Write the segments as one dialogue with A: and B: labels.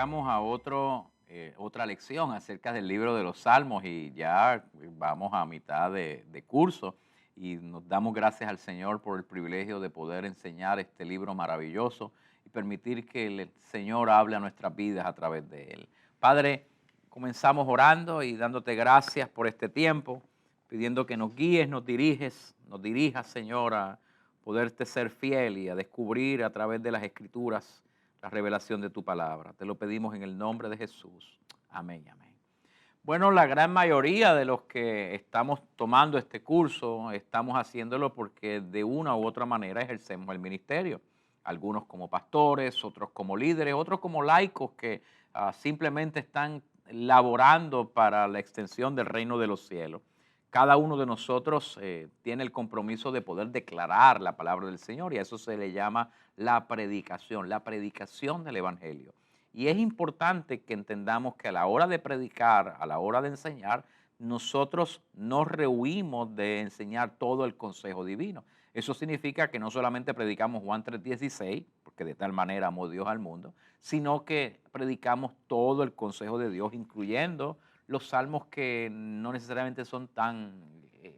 A: llegamos a otra lección acerca del libro de los Salmos y ya vamos a mitad de curso y nos damos gracias al Señor por el privilegio de poder enseñar este libro maravilloso y permitir que el Señor hable a nuestras vidas a través de él. Padre, comenzamos orando y dándote gracias por este tiempo, pidiendo que nos guíes, nos dirijas, Señor, a poderte ser fiel y a descubrir a través de las Escrituras la revelación de tu palabra. Te lo pedimos en el nombre de Jesús. Amén, amén. Bueno, la gran mayoría de los que estamos tomando este curso, estamos haciéndolo porque de una u otra manera ejercemos el ministerio. Algunos como pastores, otros como líderes, otros como laicos que simplemente están laborando para la extensión del reino de los cielos. Cada uno de nosotros tiene el compromiso de poder declarar la palabra del Señor y a eso se le llama la predicación del Evangelio. Y es importante que entendamos que a la hora de predicar, a la hora de enseñar, nosotros nos rehuimos de enseñar todo el consejo divino. Eso significa que no solamente predicamos Juan 3:16, porque de tal manera amó Dios al mundo, sino que predicamos todo el consejo de Dios, incluyendo los salmos que no necesariamente son tan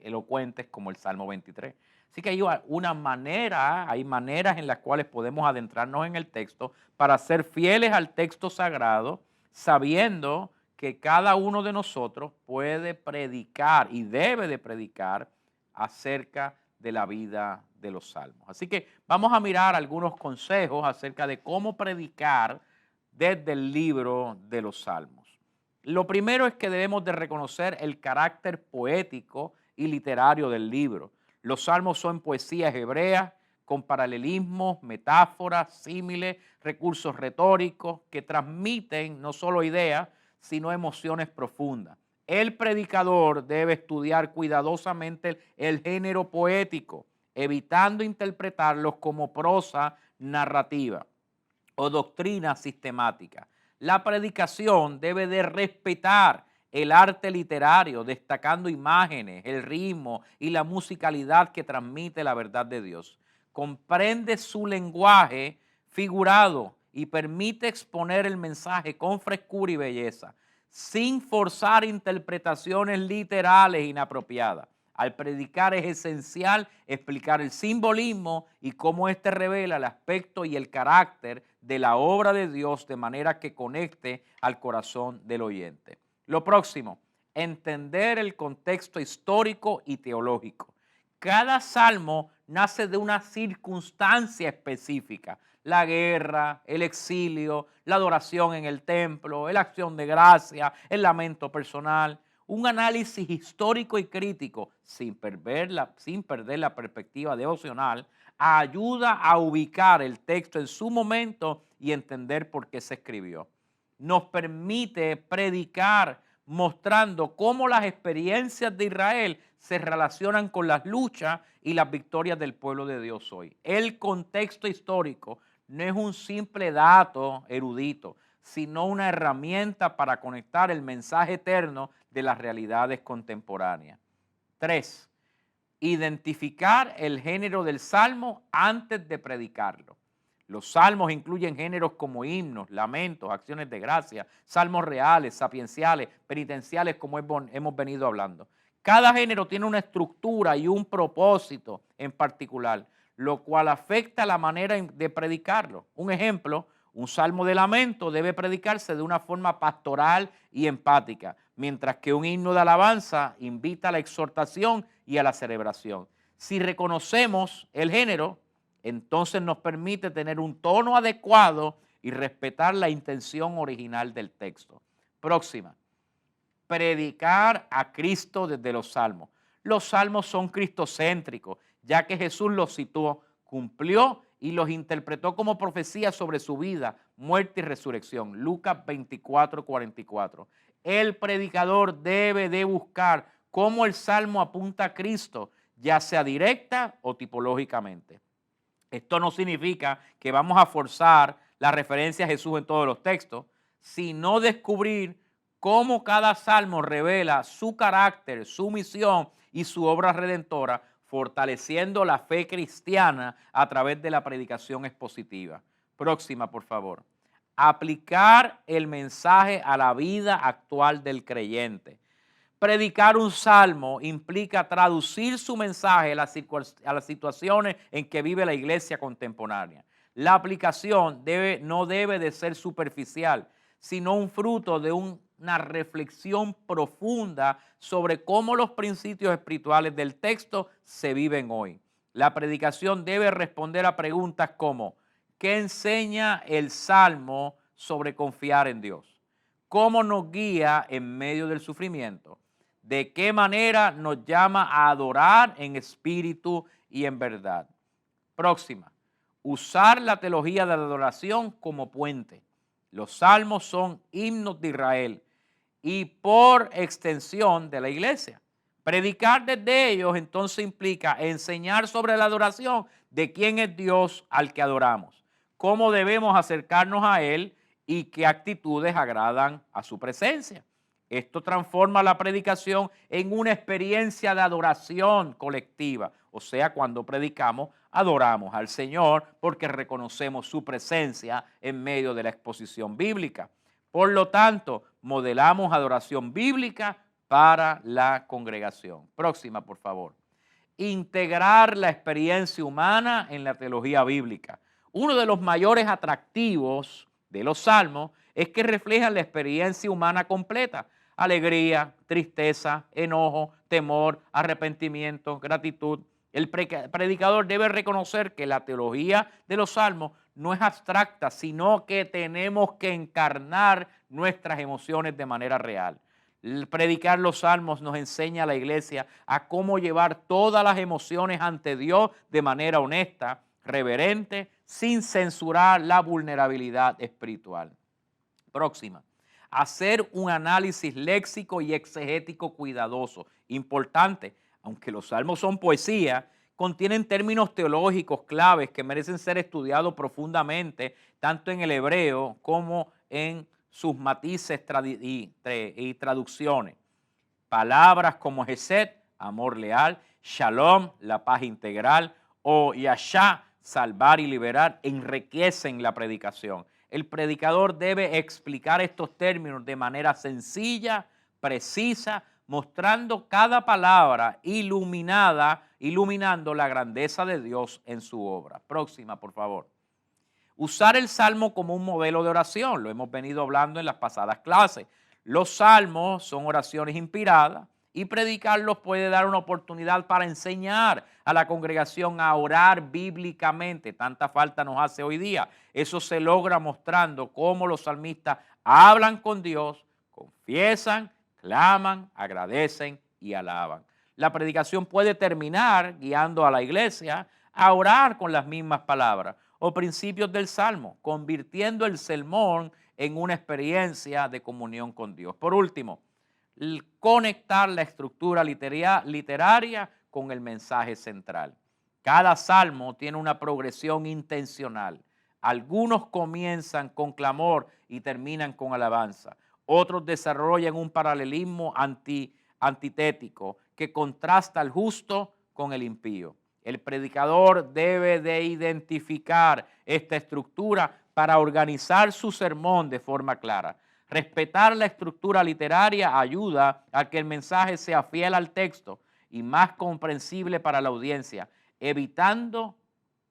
A: elocuentes como el Salmo 23. Así que hay maneras en las cuales podemos adentrarnos en el texto para ser fieles al texto sagrado, sabiendo que cada uno de nosotros puede predicar y debe de predicar acerca de la vida de los salmos. Así que vamos a mirar algunos consejos acerca de cómo predicar desde el libro de los salmos. Lo primero es que debemos de reconocer el carácter poético y literario del libro. Los salmos son poesías hebreas con paralelismos, metáforas, símiles, recursos retóricos que transmiten no solo ideas, sino emociones profundas. El predicador debe estudiar cuidadosamente el género poético, evitando interpretarlos como prosa narrativa o doctrina sistemática. La predicación debe de respetar el arte literario, destacando imágenes, el ritmo y la musicalidad que transmite la verdad de Dios. Comprende su lenguaje figurado y permite exponer el mensaje con frescura y belleza, sin forzar interpretaciones literales inapropiadas. Al predicar es esencial explicar el simbolismo y cómo éste revela el aspecto y el carácter de la obra de Dios de manera que conecte al corazón del oyente. Lo próximo, entender el contexto histórico y teológico. Cada salmo nace de una circunstancia específica. La guerra, el exilio, la adoración en el templo, la acción de gracia, el lamento personal. Un análisis histórico y crítico, sin perder la perspectiva devocional, ayuda a ubicar el texto en su momento y entender por qué se escribió. Nos permite predicar mostrando cómo las experiencias de Israel se relacionan con las luchas y las victorias del pueblo de Dios hoy. El contexto histórico no es un simple dato erudito, sino una herramienta para conectar el mensaje eterno de las realidades contemporáneas. 3. Identificar el género del salmo antes de predicarlo. Los salmos incluyen géneros como himnos, lamentos, acciones de gracia, salmos reales, sapienciales, penitenciales, como hemos venido hablando. Cada género tiene una estructura y un propósito en particular, lo cual afecta la manera de predicarlo. Un ejemplo, un salmo de lamento debe predicarse de una forma pastoral y empática, mientras que un himno de alabanza invita a la exhortación y a la celebración. Si reconocemos el género, entonces nos permite tener un tono adecuado y respetar la intención original del texto. Próxima, predicar a Cristo desde los salmos. Los salmos son cristocéntricos, ya que Jesús los citó, cumplió y los interpretó como profecía sobre su vida, muerte y resurrección. Lucas 24:44. El predicador debe de buscar cómo el salmo apunta a Cristo, ya sea directa o tipológicamente. Esto no significa que vamos a forzar la referencia a Jesús en todos los textos, sino descubrir cómo cada salmo revela su carácter, su misión y su obra redentora, fortaleciendo la fe cristiana a través de la predicación expositiva. Próxima, por favor. aplicar el mensaje a la vida actual del creyente. Predicar un salmo implica traducir su mensaje a las situaciones en que vive la iglesia contemporánea. La aplicación no debe de ser superficial, sino un fruto de una reflexión profunda sobre cómo los principios espirituales del texto se viven hoy. La predicación debe responder a preguntas como: ¿qué enseña el salmo sobre confiar en Dios? ¿Cómo nos guía en medio del sufrimiento? ¿De qué manera nos llama a adorar en espíritu y en verdad? Próxima, usar la teología de la adoración como puente. Los salmos son himnos de Israel y por extensión de la iglesia. Predicar desde ellos entonces implica enseñar sobre la adoración, de quién es Dios al que adoramos, cómo debemos acercarnos a Él y qué actitudes agradan a su presencia. Esto transforma la predicación en una experiencia de adoración colectiva. O sea, cuando predicamos, adoramos al Señor porque reconocemos su presencia en medio de la exposición bíblica. Por lo tanto, modelamos adoración bíblica para la congregación. Próxima, por favor. Integrar la experiencia humana en la teología bíblica. Uno de los mayores atractivos de los salmos es que reflejan la experiencia humana completa: alegría, tristeza, enojo, temor, arrepentimiento, gratitud. El predicador debe reconocer que la teología de los salmos no es abstracta, sino que tenemos que encarnar nuestras emociones de manera real. El predicar los salmos nos enseña a la iglesia a cómo llevar todas las emociones ante Dios de manera honesta, reverente, sin censurar la vulnerabilidad espiritual. Próxima. Hacer un análisis léxico y exegético cuidadoso. Importante, aunque los salmos son poesía, contienen términos teológicos claves que merecen ser estudiados profundamente, tanto en el hebreo como en sus matices y traducciones. Palabras como Hesed, amor leal; Shalom, la paz integral; o Yashá, salvar y liberar, enriquecen la predicación. El predicador debe explicar estos términos de manera sencilla, precisa, mostrando cada palabra iluminando la grandeza de Dios en su obra. Próxima, por favor. Usar el salmo como un modelo de oración. Lo hemos venido hablando en las pasadas clases. Los salmos son oraciones inspiradas y predicarlos puede dar una oportunidad para enseñar a la congregación a orar bíblicamente. Tanta falta nos hace hoy día. Eso se logra mostrando cómo los salmistas hablan con Dios, confiesan, claman, agradecen y alaban. La predicación puede terminar guiando a la iglesia a orar con las mismas palabras o principios del salmo, convirtiendo el sermón en una experiencia de comunión con Dios. Por último, conectar la estructura literaria con el mensaje central. Cada salmo tiene una progresión intencional. Algunos comienzan con clamor y terminan con alabanza. Otros desarrollan un paralelismo antitético que contrasta al justo con el impío. El predicador debe de identificar esta estructura para organizar su sermón de forma clara. Respetar la estructura literaria ayuda a que el mensaje sea fiel al texto y más comprensible para la audiencia, evitando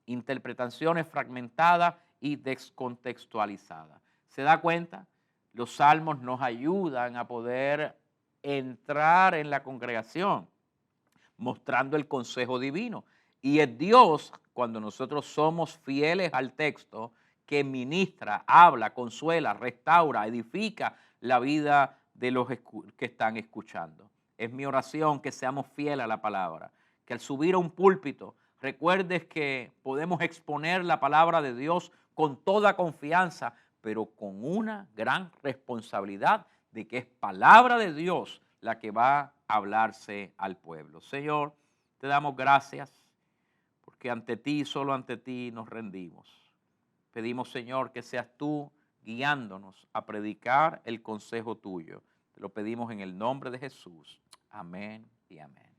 A: interpretaciones fragmentadas y descontextualizadas. ¿Se da cuenta? Los salmos nos ayudan a poder entrar en la congregación, mostrando el consejo divino. Y es Dios, cuando nosotros somos fieles al texto, que ministra, habla, consuela, restaura, edifica la vida de los que están escuchando. Es mi oración que seamos fieles a la palabra, que al subir a un púlpito recuerdes que podemos exponer la palabra de Dios con toda confianza, pero con una gran responsabilidad de que es palabra de Dios la que va a hablarse al pueblo. Señor, te damos gracias porque ante ti, solo ante ti nos rendimos. Pedimos, Señor, que seas tú guiándonos a predicar el consejo tuyo. Te lo pedimos en el nombre de Jesús. Amén y amén.